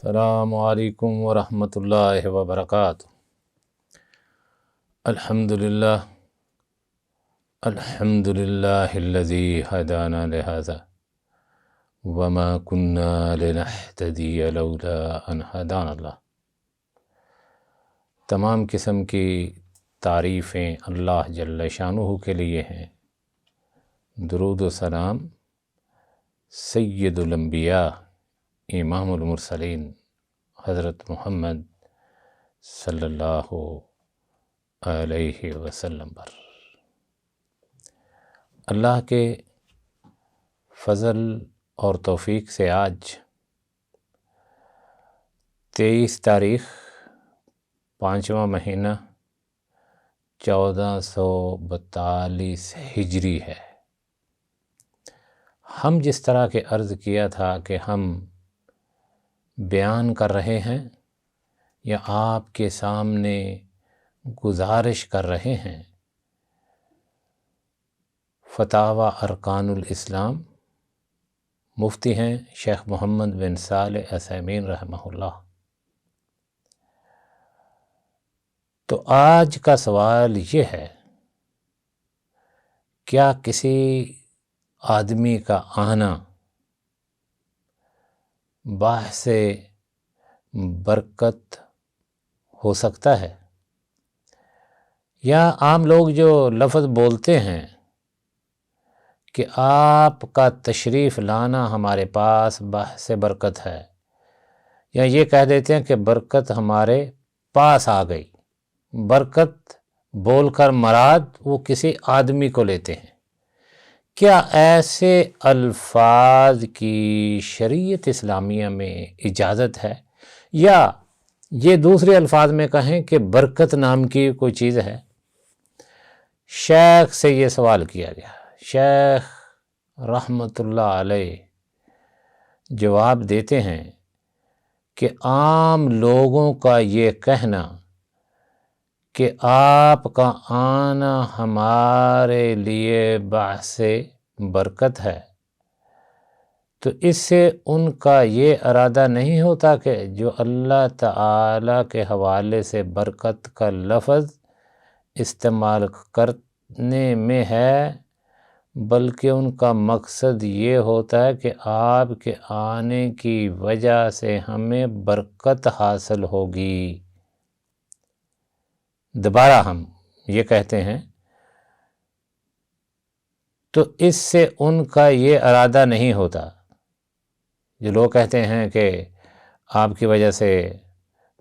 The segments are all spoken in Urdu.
السلام علیکم ورحمۃ اللہ وبرکاتہ۔ الحمدللہ الذی ہدانا لہذا وما کنا لنہتدی لولا ان ہدانا اللہ۔ تمام قسم کی تعریفیں اللہ جل شانہ کے لیے ہیں۔ درود و سلام سید الانبیاء امام المرسلین حضرت محمد صلی اللہ علیہ وسلم پر۔ اللہ کے فضل اور توفیق سے آج 23 تاریخ 5واں مہینہ 1442 ہجری ہے۔ ہم جس طرح کے عرض کیا تھا کہ ہم بیان کر رہے ہیں یا آپ کے سامنے گزارش کر رہے ہیں فتاوی ارکان الاسلام، مفتی ہیں شیخ محمد بن صالح عثیمین رحمہ اللہ۔ تو آج کا سوال یہ ہے، کیا کسی آدمی کا آنا باعث برکت ہو سکتا ہے؟ یا عام لوگ جو لفظ بولتے ہیں کہ آپ کا تشریف لانا ہمارے پاس باعث برکت ہے، یا یہ کہہ دیتے ہیں کہ برکت ہمارے پاس آ گئی۔ برکت بول کر مراد وہ کسی آدمی کو لیتے ہیں۔ کیا ایسے الفاظ کی شریعت اسلامیہ میں اجازت ہے؟ یا یہ دوسرے الفاظ میں کہیں کہ برکت نام کی کوئی چیز ہے؟ شیخ سے یہ سوال کیا گیا۔ شیخ رحمۃ اللہ علیہ جواب دیتے ہیں کہ عام لوگوں کا یہ کہنا کہ آپ کا آنا ہمارے لیے باعث برکت ہے، تو اس سے ان کا یہ ارادہ نہیں ہوتا کہ جو اللہ تعالیٰ کے حوالے سے برکت کا لفظ استعمال کرنے میں ہے، بلکہ ان کا مقصد یہ ہوتا ہے کہ آپ کے آنے کی وجہ سے ہمیں برکت حاصل ہوگی۔ دوبارہ ہم یہ کہتے ہیں، تو اس سے ان کا یہ ارادہ نہیں ہوتا۔ جو لوگ کہتے ہیں کہ آپ کی وجہ سے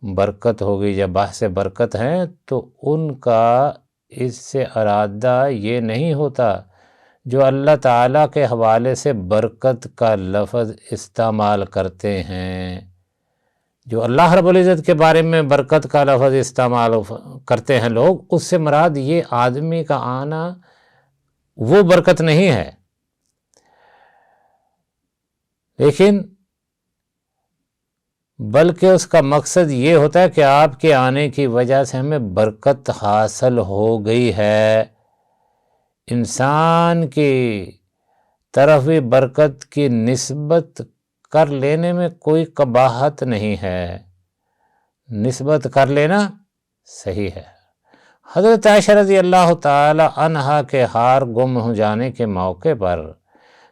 برکت ہوگی یا باعث برکت ہیں، تو ان کا اس سے ارادہ یہ نہیں ہوتا۔ جو اللہ تعالیٰ کے حوالے سے برکت کا لفظ استعمال کرتے ہیں، جو اللہ رب العزت کے بارے میں برکت کا لفظ استعمال کرتے ہیں لوگ، اس سے مراد یہ آدمی کا آنا وہ برکت نہیں ہے، لیکن بلکہ اس کا مقصد یہ ہوتا ہے کہ آپ کے آنے کی وجہ سے ہمیں برکت حاصل ہو گئی ہے۔ انسان کی طرف بھی برکت کی نسبت کر لینے میں کوئی قباحت نہیں ہے، نسبت کر لینا صحیح ہے۔ حضرت عائشہ رضی اللہ تعالی عنہا کے ہار گم ہو جانے کے موقع پر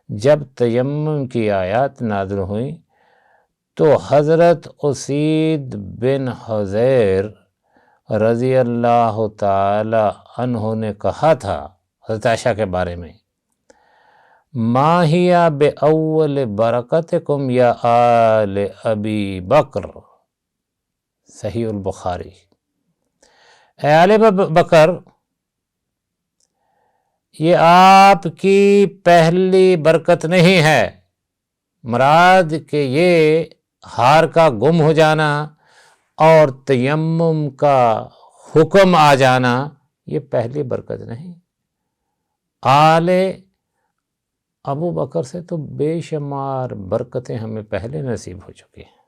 جب تیمم کی آیات نازل ہوئیں، تو حضرت اسید بن حضیر رضی اللہ تعالی عنہ نے کہا تھا حضرت عائشہ کے بارے میں، ما ہی بأول برکتکم یا آل ابی بکر، صحیح البخاری۔ اے آل بکر، یہ آپ کی پہلی برکت نہیں ہے، مراد کہ یہ ہار کا گم ہو جانا اور تیمم کا حکم آ جانا یہ پہلی برکت نہیں۔ آل ابو بکر سے تو بے شمار برکتیں ہمیں پہلے نصیب ہو چکی ہیں۔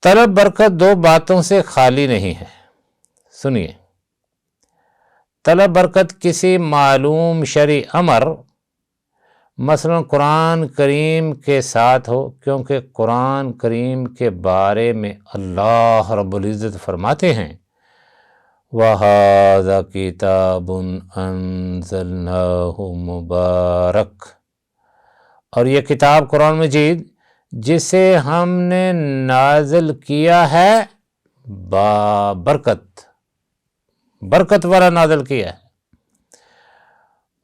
طلب برکت دو باتوں سے خالی نہیں ہے، سنیے۔ طلب برکت کسی معلوم شرعی امر مثلا قرآن کریم کے ساتھ ہو، کیونکہ قرآن کریم کے بارے میں اللہ رب العزت فرماتے ہیں وَهَذَا كِتَابٌ أَنزَلْنَاهُ مُبَارَكٌ، اور یہ کتاب قرآن مجید جسے ہم نے نازل کیا ہے بابرکت، برکت والا نازل کیا ہے،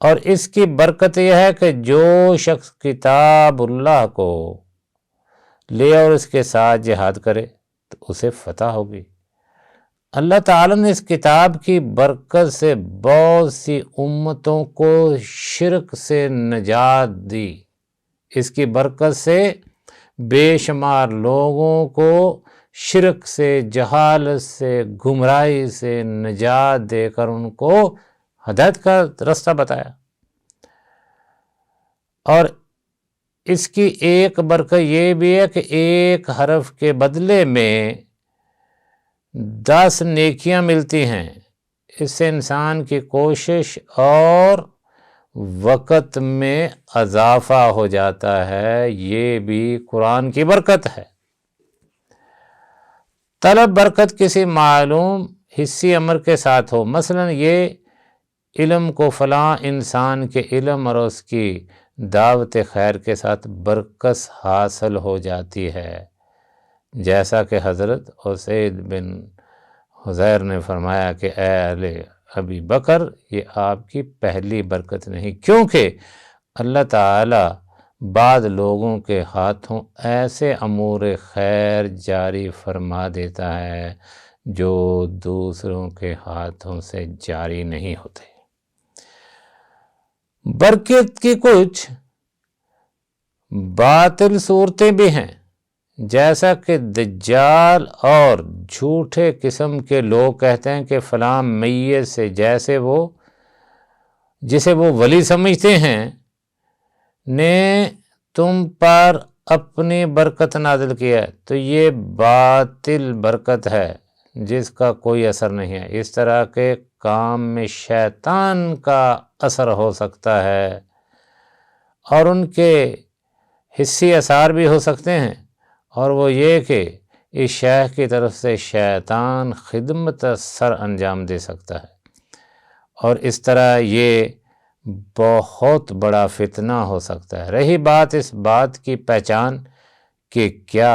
اور اس کی برکت یہ ہے کہ جو شخص کتاب اللہ کو لے اور اس کے ساتھ جہاد کرے تو اسے فتح ہوگی۔ اللہ تعالیٰ نے اس کتاب کی برکت سے بہت سی امتوں کو شرک سے نجات دی، اس کی برکت سے بے شمار لوگوں کو شرک سے، جہالت سے، گمراہی سے نجات دے کر ان کو ہدایت کا راستہ بتایا۔ اور اس کی ایک برکت یہ بھی ہے کہ ایک حرف کے بدلے میں 10 نیکیاں ملتی ہیں، اس سے انسان کی کوشش اور وقت میں اضافہ ہو جاتا ہے، یہ بھی قرآن کی برکت ہے۔ طلب برکت کسی معلوم حصی امر کے ساتھ ہو، مثلا یہ علم کو فلاں انسان کے علم اور اس کی دعوت خیر کے ساتھ برکت حاصل ہو جاتی ہے، جیسا کہ حضرت اسید بن حضیر نے فرمایا کہ اے اہل ابی بکر، یہ آپ کی پہلی برکت نہیں، کیونکہ اللہ تعالی بعض لوگوں کے ہاتھوں ایسے امور خیر جاری فرما دیتا ہے جو دوسروں کے ہاتھوں سے جاری نہیں ہوتے۔ برکت کی کچھ باطل صورتیں بھی ہیں، جیسا کہ دجال اور جھوٹے قسم کے لوگ کہتے ہیں کہ فلاں میت سے جسے وہ ولی سمجھتے ہیں نے تم پر اپنی برکت نازل کیا ہے، تو یہ باطل برکت ہے جس کا کوئی اثر نہیں ہے۔ اس طرح کے کام میں شیطان کا اثر ہو سکتا ہے اور ان کے حصی اثار بھی ہو سکتے ہیں، اور وہ یہ کہ اس شیخ کی طرف سے شیطان خدمت سر انجام دے سکتا ہے، اور اس طرح یہ بہت بڑا فتنہ ہو سکتا ہے۔ رہی بات اس بات کی پہچان کہ کیا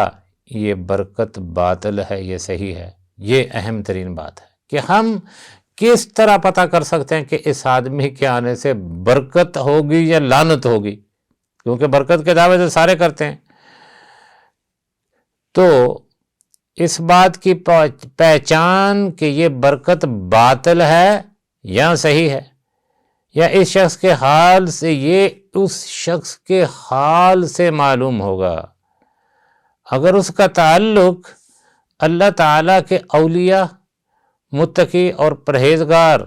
یہ برکت باطل ہے یہ صحیح ہے، یہ اہم ترین بات ہے کہ ہم کس طرح پتہ کر سکتے ہیں کہ اس آدمی کے آنے سے برکت ہوگی یا لعنت ہوگی، کیونکہ برکت کے دعوے تو سارے کرتے ہیں۔ تو اس بات کی پہچان کہ یہ برکت باطل ہے یا صحیح ہے، یا اس شخص کے حال سے، یہ اس شخص کے حال سے معلوم ہوگا۔ اگر اس کا تعلق اللہ تعالیٰ کے اولیاء، متقی اور پرہیزگار،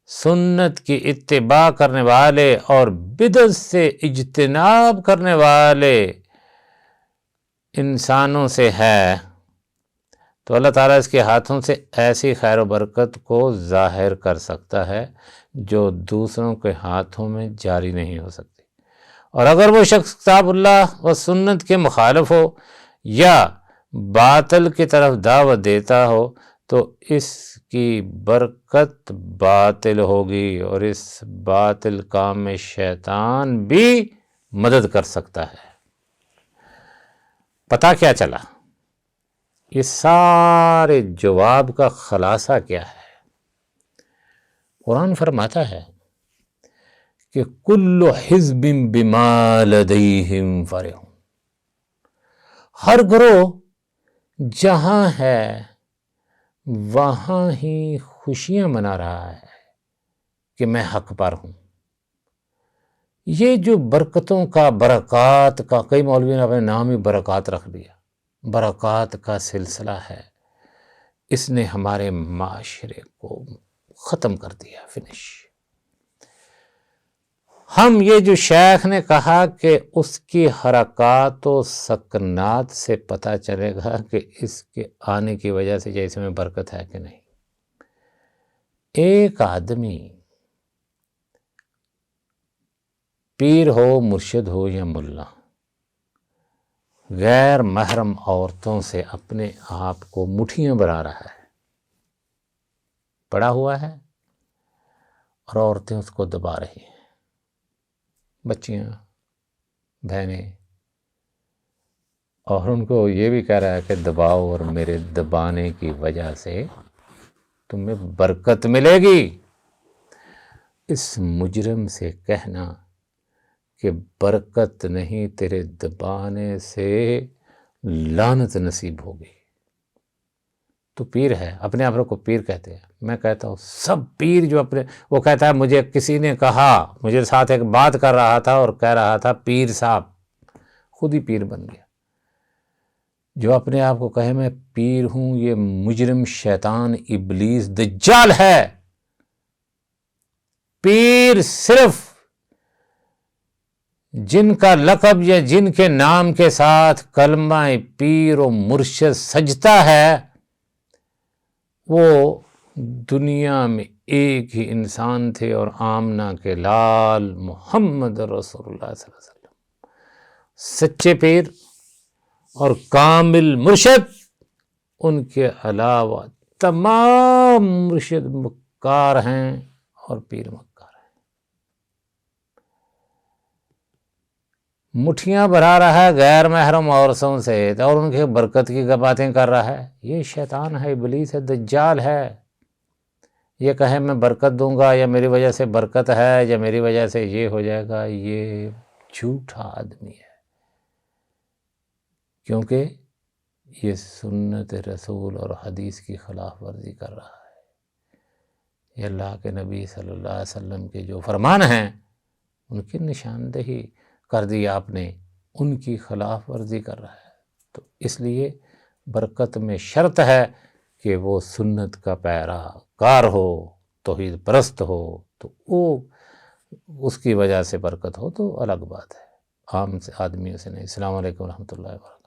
سنت کی اتباع کرنے والے اور بدعت سے اجتناب کرنے والے انسانوں سے ہے، تو اللہ تعالیٰ اس کے ہاتھوں سے ایسی خیر و برکت کو ظاہر کر سکتا ہے جو دوسروں کے ہاتھوں میں جاری نہیں ہو سکتی۔ اور اگر وہ شخص کتاب اللہ و سنت کے مخالف ہو یا باطل کی طرف دعوت دیتا ہو تو اس کی برکت باطل ہوگی، اور اس باطل کام میں شیطان بھی مدد کر سکتا ہے۔ پتہ کیا چلا؟ یہ سارے جواب کا خلاصہ کیا ہے؟ قرآن فرماتا ہے کہ کل حزب بما لدیہم فرحون، ہر گروہ جہاں ہے وہاں ہی خوشیاں منا رہا ہے کہ میں حق پر ہوں۔ یہ جو برکتوں کا، برکات کا، کئی مولوی نے اپنے نام ہی برکات رکھ دیا، برکات کا سلسلہ ہے، اس نے ہمارے معاشرے کو ختم کر دیا، فنش۔ ہم یہ جو شیخ نے کہا کہ اس کی حرکات و سکنات سے پتہ چلے گا کہ اس کے آنے کی وجہ سے جیسے میں برکت ہے کہ نہیں۔ ایک آدمی پیر ہو، مرشد ہو یا ملا، غیر محرم عورتوں سے اپنے آپ کو مٹھیاں بنا رہا ہے، پڑا ہوا ہے، اور عورتیں اس کو دبا رہی ہیں، بچیاں، بہنیں، اور ان کو یہ بھی کہہ رہا ہے کہ دباؤ، اور میرے دبانے کی وجہ سے تمہیں برکت ملے گی۔ اس مجرم سے کہنا کہ برکت نہیں، تیرے دبانے سے لعنت نصیب ہوگی۔ تو پیر ہے، اپنے آپ کو پیر کہتے ہیں۔ میں کہتا ہوں سب پیر جو وہ کہتا ہے مجھے کسی نے کہا، مجھے ساتھ ایک بات کر رہا تھا اور کہہ رہا تھا پیر صاحب، خود ہی پیر بن گیا۔ جو اپنے آپ کو کہے میں پیر ہوں، یہ مجرم، شیطان، ابلیس، دجال ہے۔ پیر صرف جن کا لقب یا جن کے نام کے ساتھ کلمہ پیر و مرشد سجتا ہے، وہ دنیا میں ایک ہی انسان تھے، اور آمنہ کے لال محمد رسول اللہ صلی اللہ علیہ وسلم۔ سچے پیر اور کامل مرشد، ان کے علاوہ تمام مرشد مکار ہیں اور پیر مکار ہیں۔ مٹھیاں بھرا رہا ہے غیر محرم عورتوں سے، اور ان کے برکت کی باتیں کر رہا ہے۔ یہ شیطان ہے، ابلیس ہے، دجال ہے۔ یہ کہے میں برکت دوں گا، یا میری وجہ سے برکت ہے، یا میری وجہ سے یہ ہو جائے گا، یہ جھوٹا آدمی ہے، کیونکہ یہ سنت رسول اور حدیث کی خلاف ورزی کر رہا ہے۔ یہ اللہ کے نبی صلی اللہ علیہ وسلم کے جو فرمان ہیں، ان کی نشاندہی کر دی آپ نے، ان کی خلاف ورزی کر رہا ہے۔ تو اس لیے برکت میں شرط ہے کہ وہ سنت کا پیروکار ہو، توحید پرست ہو، تو وہ اس کی وجہ سے برکت ہو تو الگ بات ہے، عام سے آدمیوں سے نہیں۔ السلام علیکم ورحمۃ اللہ وبرکاتہ۔